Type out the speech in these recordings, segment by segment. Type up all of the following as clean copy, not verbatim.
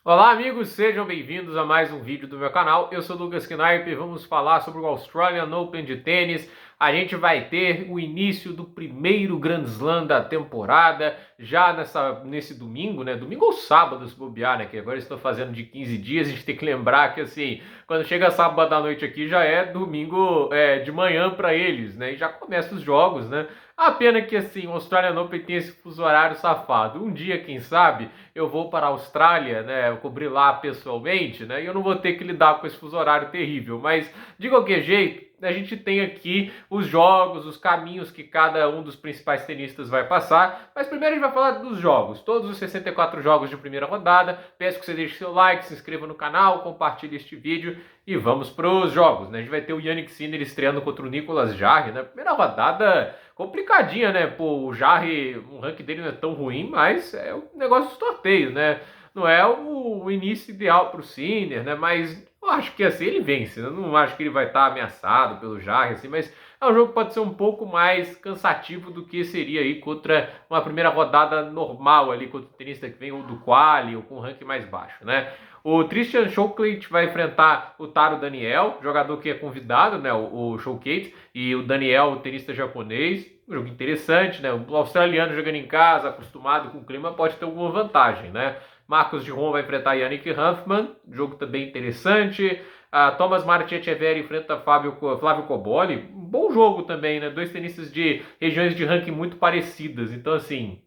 Olá, amigos, sejam bem-vindos a mais um vídeo do meu canal. Eu sou o Lucas Knaip e vamos falar sobre o Australian Open de tênis. A gente vai ter o início do primeiro Grand Slam da temporada, já nesse domingo, né? Domingo ou sábado, se bobear, né? Que agora estou fazendo de 15 dias, a gente tem que lembrar que, assim, quando chega sábado à noite aqui, já é domingo de manhã para eles, né? E já começam os jogos, né? A pena que, assim, o Australian Open tem esse fuso horário safado. Um dia, quem sabe, eu vou para a Austrália, né, eu cobrir lá pessoalmente, né, e eu não vou ter que lidar com esse fuso horário terrível, mas de qualquer jeito, a gente tem aqui os jogos, os caminhos que cada um dos principais tenistas vai passar, mas primeiro a gente vai falar dos jogos, todos os 64 jogos de primeira rodada. Peço que você deixe seu like, se inscreva no canal, compartilhe este vídeo e vamos para os jogos, né, a gente vai ter o Jannik Sinner estreando contra o Nicolas Jarry, né, primeira rodada complicadinha, né? Pô, o Jarry, o ranking dele não é tão ruim, mas é o negócio dos torneios, né? Não é o início ideal para o Sinner, né? Mas eu acho que assim ele vence. Eu não acho que ele vai estar ameaçado pelo Jarry, assim, mas é um jogo que pode ser um pouco mais cansativo do que seria aí contra uma primeira rodada normal ali, contra o tenista que vem ou do quali ou com um ranking mais baixo, né? O Tristan Shawkate vai enfrentar o Taro Daniel, jogador que é convidado, né? O Shawkate, e o Daniel, o tenista japonês. Um jogo interessante, né? O australiano jogando em casa, acostumado com o clima, pode ter alguma vantagem, né? Marcos de Ron vai enfrentar Yannick Hanfmann, jogo também interessante. Thomas Martin Echeverri enfrenta Flávio Coboli, um bom jogo também, né? Dois tenistas de regiões de ranking muito parecidas, então assim,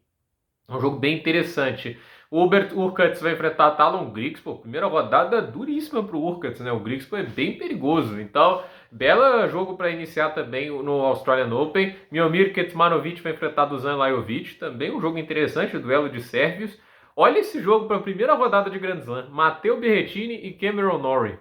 é um jogo bem interessante. O Hubert Hurkacz vai enfrentar Talon Griggs, pô, primeira rodada duríssima pro Hurkacz, né? O Griggs é bem perigoso, então bela jogo para iniciar também no Australian Open. Miomir Kecmanovic vai enfrentar Dusan Lajovic, também um jogo interessante, duelo de sérvios. Olha esse jogo para a primeira rodada de Grand Slam, Matteo Berrettini e Cameron Norrie.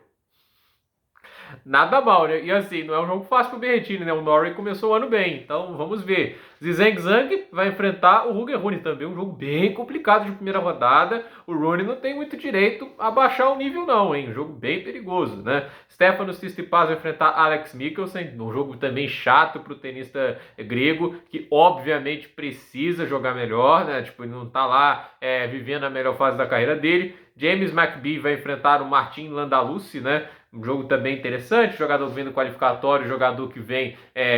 Nada mal, né? E assim, não é um jogo fácil pro Berrettini, né? O Norrie começou o ano bem, então vamos ver. Zizeng Zhang vai enfrentar o Ruger Rune também, um jogo bem complicado de primeira rodada. O Rune não tem muito direito a baixar o nível não, hein? Um jogo bem perigoso, né? Stefanos Tsitsipas vai enfrentar Alex Mikkelsen, um jogo também chato pro tenista grego, que obviamente precisa jogar melhor, né? Tipo, ele não tá lá vivendo a melhor fase da carreira dele. James McBee vai enfrentar o Martin Landaluce, né? Um jogo também interessante, jogador que vem do qualificatório, jogador que vem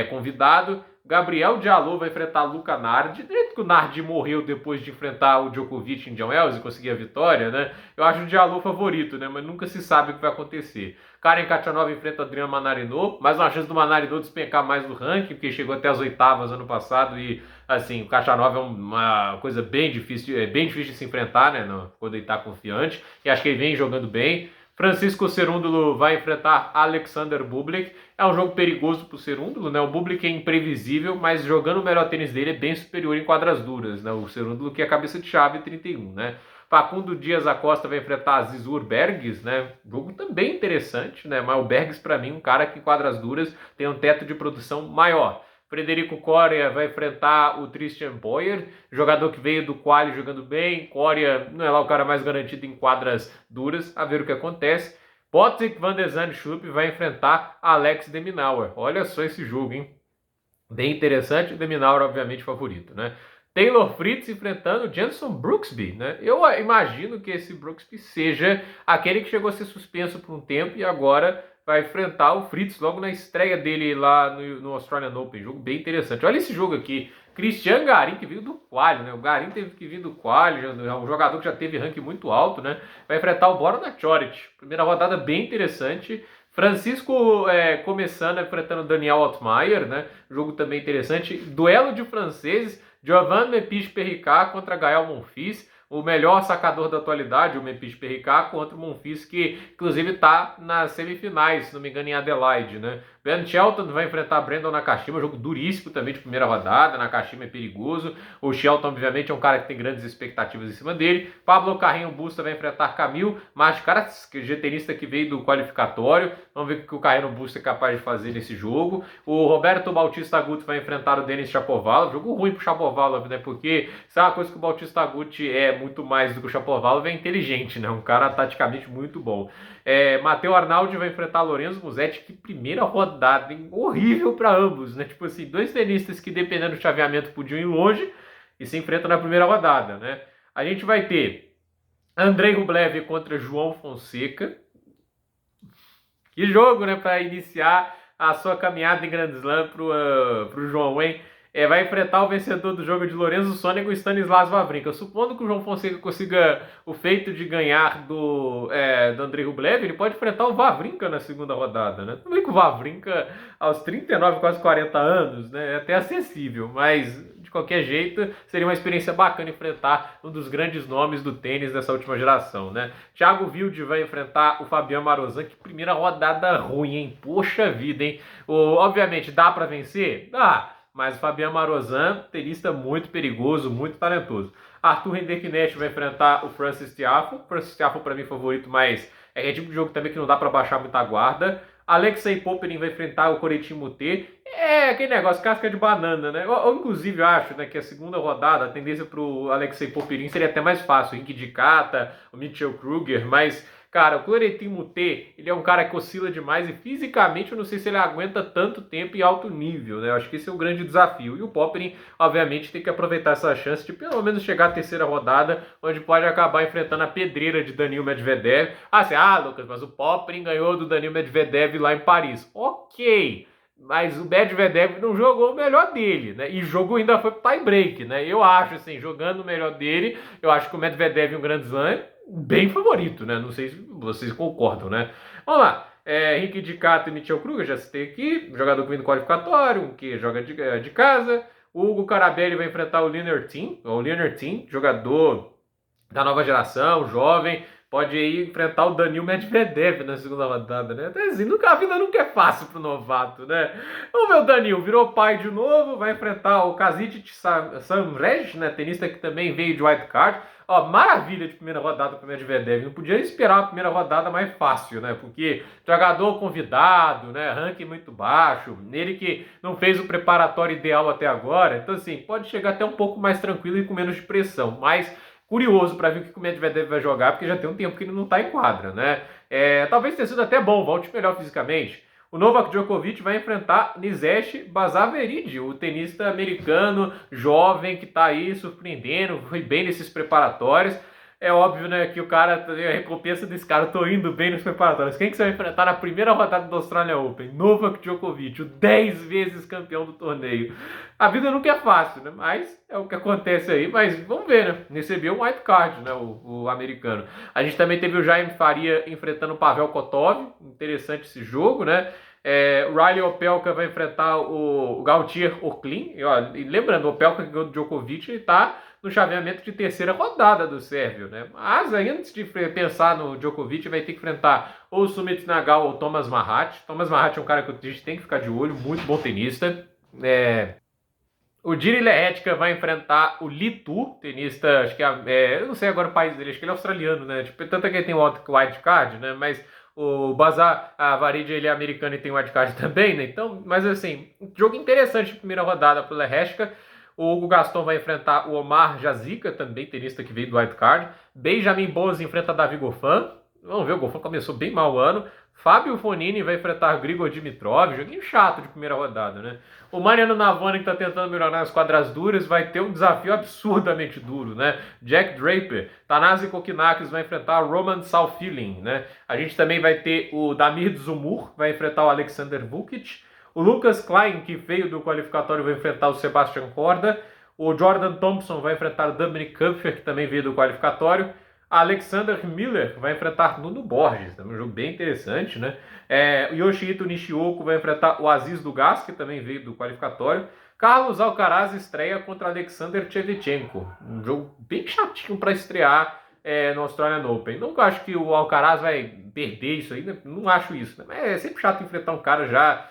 convidado. Gabriel Diallo vai enfrentar Luca Nardi. Desde que o Nardi morreu depois de enfrentar o Djokovic em John Wells e conseguir a vitória, né? Eu acho o Diallo favorito, né? Mas nunca se sabe o que vai acontecer. Karen Khachanov enfrenta Adriano Manarino. Mais uma chance do Manarino despencar mais no ranking, porque chegou até as oitavas ano passado e, assim, o Khachanov é uma coisa bem difícil de se enfrentar, né? Quando ele está confiante. E acho que ele vem jogando bem. Francisco Cerúndulo vai enfrentar Alexander Bublik. É um jogo perigoso para o Cerúndulo, né? O Bublik é imprevisível, mas jogando o melhor tênis dele é bem superior em quadras duras, né? O Cerúndulo que é a cabeça de chave 31, né? Facundo Dias Acosta vai enfrentar Zizur Berges, né? Jogo também interessante, né? Mas o Berges, para mim, um cara que em quadras duras tem um teto de produção maior. Frederico Coria vai enfrentar o Christian Boyer, jogador que veio do quali jogando bem. Coria não é lá o cara mais garantido em quadras duras, a ver o que acontece. Botic van der Zandschulp vai enfrentar Alex de Minaur. Olha só esse jogo, hein? Bem interessante, o de Minaur obviamente favorito, né? Taylor Fritz enfrentando Jenson Brooksby, né? Eu imagino que esse Brooksby seja aquele que chegou a ser suspenso por um tempo e agora vai enfrentar o Fritz logo na estreia dele lá no Australian Open. Jogo bem interessante. Olha esse jogo aqui. Cristian Garin, que veio do quali, né? O Garin teve que vir do quali, é um jogador que já teve ranking muito alto, né? Vai enfrentar o Borna Coric. Primeira rodada bem interessante. Francisco começando enfrentando Daniel Altmaier, né? Jogo também interessante. Duelo de franceses. Giovanni Mepich Perricard contra Gael Monfils, o melhor sacador da atualidade, o Mepich Perricard, contra o Monfils, que inclusive está nas semifinais, se não me engano, em Adelaide, né? Ben Shelton vai enfrentar Brandon Nakashima, jogo duríssimo também de primeira rodada. Nakashima é perigoso. O Shelton, obviamente, é um cara que tem grandes expectativas em cima dele. Pablo Carrinho Busta vai enfrentar Camil, mas cara, tenista que veio do qualificatório. Vamos ver o que o Carrinho Busta é capaz de fazer nesse jogo. O Roberto Bautista Agut vai enfrentar o Denis Shapovalov. Jogo ruim pro Shapovalov, né? Porque se é uma coisa que o Bautista Agut é muito mais do que o Shapovalov, é inteligente, né? Um cara taticamente muito bom. Matteo Arnaldi vai enfrentar Lorenzo Musetti. Que primeira rodada, hein? Horrível para ambos, né? Tipo assim, dois tenistas que dependendo do chaveamento podiam ir longe e se enfrentam na primeira rodada, né? A gente vai ter Andrei Rublev contra João Fonseca. Que jogo, né, para iniciar a sua caminhada em Grand Slam pro João, hein? Vai enfrentar o vencedor do jogo de Lorenzo Sonego e Stanislas Wawrinka. Supondo que o João Fonseca consiga o feito de ganhar do Andrei Rublev, ele pode enfrentar o Wawrinka na segunda rodada, né? Tudo bem que o Wawrinka, aos 39, quase 40 anos, né, é até acessível, mas de qualquer jeito seria uma experiência bacana enfrentar um dos grandes nomes do tênis dessa última geração, né? Thiago Wilde vai enfrentar o Fabiano Marozsan, que primeira rodada ruim, hein? Poxa vida, hein? Obviamente, dá para vencer? Dá. Mas o Fabiano Marozsan, tenista muito perigoso, muito talentoso. Arthur Hendricknet vai enfrentar o Francis Tiafoe. O Francis Tiafoe, para mim, favorito, mas é tipo de jogo também que não dá para baixar muita guarda. Alexei Popyrin vai enfrentar o Corentin Moutet. É aquele negócio, casca de banana, né? Eu inclusive, acho, né, que a segunda rodada, a tendência pro Alexei Popyrin seria até mais fácil. O Henki de Kata, o Mitchell Kruger, mas... Cara, o Corentin Moutet, ele é um cara que oscila demais e fisicamente eu não sei se ele aguenta tanto tempo em alto nível, né? Eu acho que esse é o grande desafio. E o Popyrin, obviamente, tem que aproveitar essa chance de pelo menos chegar à terceira rodada, onde pode acabar enfrentando a pedreira de Daniil Medvedev. Lucas, mas o Popyrin ganhou do Daniil Medvedev lá em Paris. Ok, mas o Medvedev não jogou o melhor dele, né? E o jogo ainda foi pro tie break, né? Eu acho, assim, jogando o melhor dele, eu acho que o Medvedev é um grande slam bem favorito, né? Não sei se vocês concordam, né? Vamos lá. Henrique de Cata e Mitchell Kruger, já citei aqui. Jogador que vem no qualificatório, que joga de casa. O Hugo Carabelli vai enfrentar o Leonard Thiem, jogador da nova geração, jovem. Pode ir enfrentar o Daniil Medvedev na segunda rodada, né? Até assim, a vida nunca é fácil pro novato, né? O meu Daniil virou pai de novo, vai enfrentar o Kazic Samrej, né? Tenista que também veio de wildcard. Maravilha de primeira rodada para o Medvedev. Não podia esperar a primeira rodada mais fácil, né? Porque jogador convidado, né? Ranking muito baixo. Ele que não fez o preparatório ideal até agora. Então, assim, pode chegar até um pouco mais tranquilo e com menos de pressão. Mas curioso para ver o que o Medvedev vai jogar, porque já tem um tempo que ele não está em quadra, né? Talvez tenha sido até bom, volte melhor fisicamente. O Novak Djokovic vai enfrentar Nizesh Basaveridze, o tenista americano jovem que está aí surpreendendo, foi bem nesses preparatórios. É óbvio, né, que o cara, a recompensa desse cara, eu tô indo bem nos preparatórios. Quem que você vai enfrentar na primeira rodada do Australian Open? Novak Djokovic, o 10 vezes campeão do torneio. A vida nunca é fácil, né? Mas é o que acontece aí. Mas vamos ver, né? Recebeu um white card, né? O americano. A gente também teve o Jaime Faria enfrentando o Pavel Kotov. Interessante esse jogo, né? O Riley Opelka vai enfrentar o Gautier Oklin. E lembrando, o Opelka que ganhou do Djokovic, ele tá no chaveamento de terceira rodada do Sérvio, né? Mas aí, antes de pensar no Djokovic, vai ter que enfrentar ou o Sumit Nagal ou o Thomas Mahat. Thomas Mahat é um cara que a gente tem que ficar de olho, muito bom tenista. O Jiri Lehetka vai enfrentar o Litu, tenista, acho que eu não sei agora o país dele, acho que ele é australiano, né? Tipo, tanto que ele tem o wildcard, né? Mas o Basaveridze, ele é americano e tem wildcard também, né? Então, mas assim, jogo interessante de primeira rodada pro Lehetka. O Hugo Gaston vai enfrentar o Omar Jazica, também tenista que veio do wildcard. Benjamin Bonzi enfrenta Davi Goffin. Vamos ver, o Goffin começou bem mal o ano. Fábio Fonini vai enfrentar Grigor Dimitrov, joguinho chato de primeira rodada, né? O Mariano Navone, que está tentando melhorar nas quadras duras, vai ter um desafio absurdamente duro, né? Jack Draper, Thanasi Kokkinakis vai enfrentar o Roman Saufilin, né? A gente também vai ter o Damir Dzumhur, vai enfrentar o Alexander Vukic. O Lucas Klein, que veio do qualificatório, vai enfrentar o Sebastian Korda. O Jordan Thompson vai enfrentar o Dominic Kupfer, que também veio do qualificatório. Alexander Miller vai enfrentar Nuno Borges, um jogo bem interessante, né? Yoshihito Nishioka vai enfrentar o Aziz Dugas, que também veio do qualificatório. Carlos Alcaraz estreia contra Alexander Shevchenko, um jogo bem chatinho para estrear no Australian Open. Não acho que o Alcaraz vai perder isso aí, né? Não acho isso, né? Mas é sempre chato enfrentar um cara já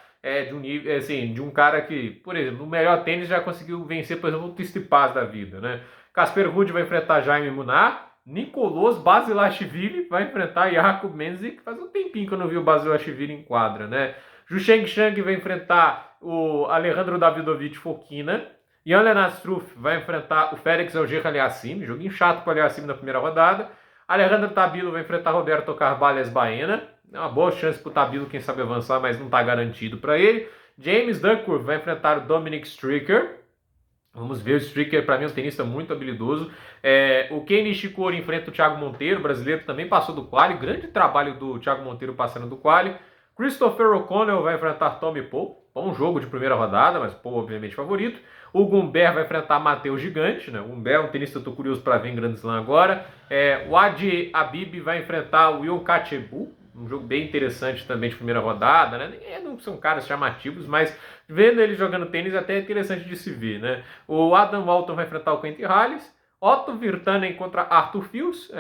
de um nível, assim, de um cara que, por exemplo, no melhor tênis já conseguiu vencer, por exemplo, o Tsitsipas da vida, né? Casper Ruud vai enfrentar Jaime Munar. Nicolas Basilashvili vai enfrentar Jakub Menzik, que faz um tempinho que eu não vi o Basilashvili em quadra, né? Zhu Shengshang vai enfrentar o Alejandro Davidovich Fokina. Jan Lennart Struff vai enfrentar o Félix Auger-Aliassime, joguinho chato para o Aliassime na primeira rodada. Alejandro Tabilo vai enfrentar Roberto Carvalho Baena. É uma boa chance para o Tabilo, quem sabe avançar, mas não está garantido para ele. James Duckworth vai enfrentar o Dominic Stricker. Vamos ver, o Stricker para mim é um tenista muito habilidoso. O Kei Nishikori enfrenta o Thiago Monteiro, brasileiro também passou do quali, grande trabalho do Thiago Monteiro passando do quali. Christopher O'Connell vai enfrentar Tommy Paul, bom jogo de primeira rodada, mas Paul obviamente favorito. O Gumbert vai enfrentar Matheus Gigante, né? O Gumbert é um tenista que eu tô curioso para ver em Grand Slam agora. O Adi Habib vai enfrentar o Will Kachebu, um jogo bem interessante também de primeira rodada, né? Não são caras chamativos, mas vendo ele jogando tênis é até interessante de se ver, né? O Adam Walton vai enfrentar o Quentin Halys. Otto Virtanen contra Arthur Fils.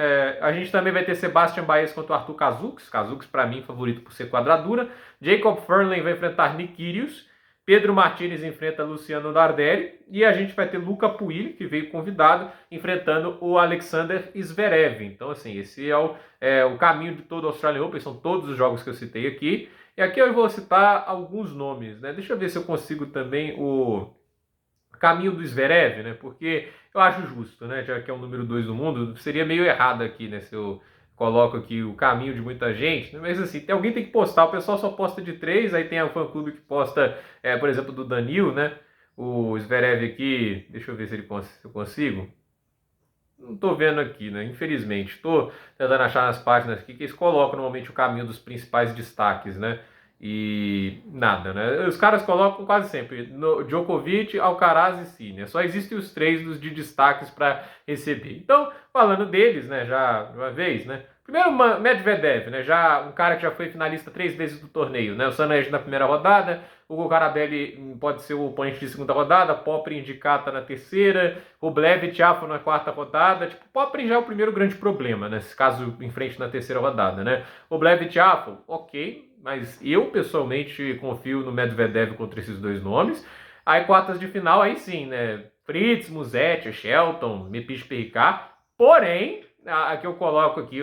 A gente também vai ter Sebastian Baez contra o Arthur Kazuks. Kazuks, para mim, favorito por ser quadradura. Jacob Furlan vai enfrentar Nick Kyrgios. Pedro Martinez enfrenta Luciano Nardelli. E a gente vai ter Luca Pouille, que veio convidado, enfrentando o Alexander Zverev. Então, assim, esse é o caminho de todo o Australian Open. São todos os jogos que eu citei aqui. E aqui eu vou citar alguns nomes, né? Deixa eu ver se eu consigo também o caminho do Zverev, né? Porque eu acho justo, né? Já que é o número 2 do mundo, seria meio errado aqui, né? Se eu coloco aqui o caminho de muita gente, né? Mas assim, alguém tem que postar, o pessoal só posta de 3, aí tem o fã-clube que posta, por exemplo, do Danil, né? O Zverev aqui, deixa eu ver se eu consigo. Não tô vendo aqui, né? Infelizmente. Tô tentando achar nas páginas aqui que eles colocam normalmente o caminho dos principais destaques, né? E nada, né? Os caras colocam quase sempre no Djokovic, Alcaraz e Sinner. Só existem os 3 dos de destaques para receber. Então, falando deles, né? Já de uma vez, né? Primeiro, Medvedev, né? Já um cara que já foi finalista 3 vezes do torneio, né? O Sanej na primeira rodada, o Gokaradelli pode ser o oponente de segunda rodada, Poprin de Kata na terceira, Rublev e Tiafoe na quarta rodada. Tipo, Poprin já é o primeiro grande problema, né? Nesse caso, em frente na terceira rodada, né? Rublev e Tiafoe, ok, mas eu pessoalmente confio no Medvedev contra esses dois nomes. Aí quartas de final, aí sim, né? Fritz, Musetti, Shelton, Mepiche Perricard. Porém, aqui eu coloco aqui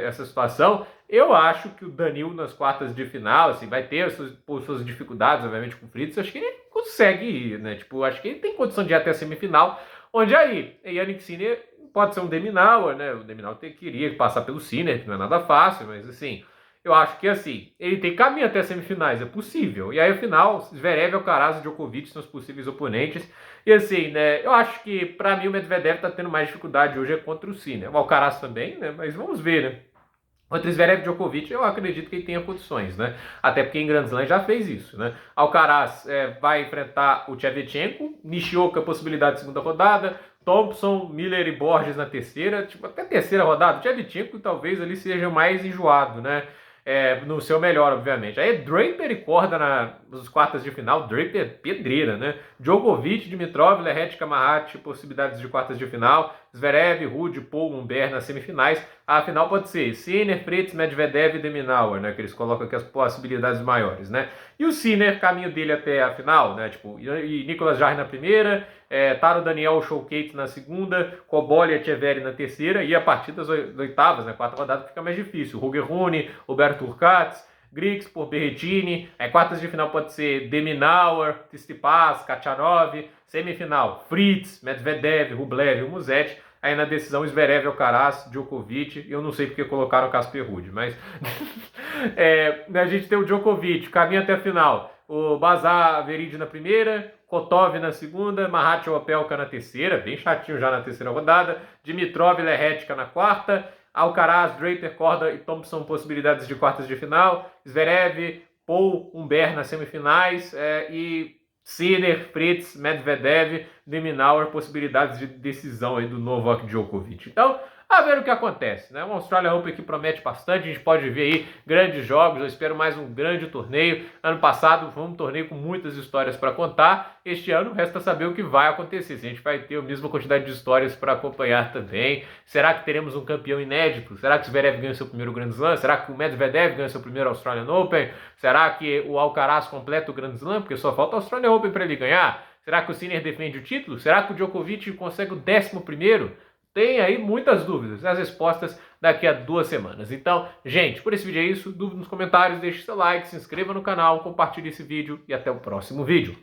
essa situação, eu acho que o Danil nas quartas de final, assim, vai ter suas dificuldades, obviamente, com o Fritz, acho que ele consegue ir, né? Tipo, acho que ele tem condição de ir até a semifinal, onde aí, Yannick Sinner pode ser um Deminauer, né? O Deminauer queria passar pelo Sinner, que não é nada fácil, mas assim, eu acho que assim, ele tem caminho até as semifinais, é possível. E aí, o final, Zverev, Alcaraz e Djokovic são os possíveis oponentes. E assim, né, eu acho que pra mim o Medvedev tá tendo mais dificuldade hoje contra o Sinner. O Alcaraz também, né, mas vamos ver, né. Contra Zverev e Djokovic, eu acredito que ele tenha condições, né? Até porque em Grand Slam já fez isso, né? Alcaraz vai enfrentar o Shevchenko, Nishioka, possibilidade de segunda rodada, Thompson, Miller e Borges na terceira, tipo, até terceira rodada. O Shevchenko talvez ali seja mais enjoado, né? No seu melhor, obviamente. Aí Draper e Corda nas quartas de final. Draper pedreira, né? Djokovic, Dimitrov, Lerret, Marat, possibilidades de quartas de final. Zverev, Ruud, Paul, Humbert nas semifinais. A final pode ser Sinner, Fritz, Medvedev e Deminauer, né? Que eles colocam aqui as possibilidades maiores, né? E o Sinner, caminho dele até a final, né? Tipo, e Nicolas Jarre na primeira, Taro Daniel, Showcase na segunda, Cobol e Echeverri na terceira, e a partir das oitavas, né? Quarta rodada fica mais difícil. Roger Rune, Roberto Urkats, Griggs por Berrettini, quartas de final pode ser Deminauer, Tsitsipas, Kachanov, semifinal Fritz, Medvedev, Rublev e Musetti. Aí na decisão, Zverev, Alcaraz, Djokovic, eu não sei porque colocaram o Casper Ruud, mas a gente tem o Djokovic, caminho até a final. O Bazar Verid na primeira, Kotov na segunda, Marat Opelka na terceira, bem chatinho já na terceira rodada, Dimitrov e Lerretka na quarta, Alcaraz, Draper, Corda e Thompson possibilidades de quartas de final, Zverev, Paul, Humbert nas semifinais e Sinner, Fritz, Medvedev, Deminauer, possibilidades de decisão aí do Novak Djokovic. Então, a ver o que acontece, né? Uma Australian Open que promete bastante, a gente pode ver aí grandes jogos, eu espero mais um grande torneio. Ano passado foi um torneio com muitas histórias para contar, este ano resta saber o que vai acontecer, se a gente vai ter a mesma quantidade de histórias para acompanhar também. Será que teremos um campeão inédito? Será que o Zverev ganha seu primeiro Grand Slam? Será que o Medvedev ganha seu primeiro Australian Open? Será que o Alcaraz completa o Grand Slam? Porque só falta o Australian Open para ele ganhar. Será que o Sinner defende o título? Será que o Djokovic consegue o 11º? Tem aí muitas dúvidas, as respostas daqui a 2 semanas. Então, gente, por esse vídeo é isso. Dúvida nos comentários, deixe seu like, se inscreva no canal, compartilhe esse vídeo e até o próximo vídeo.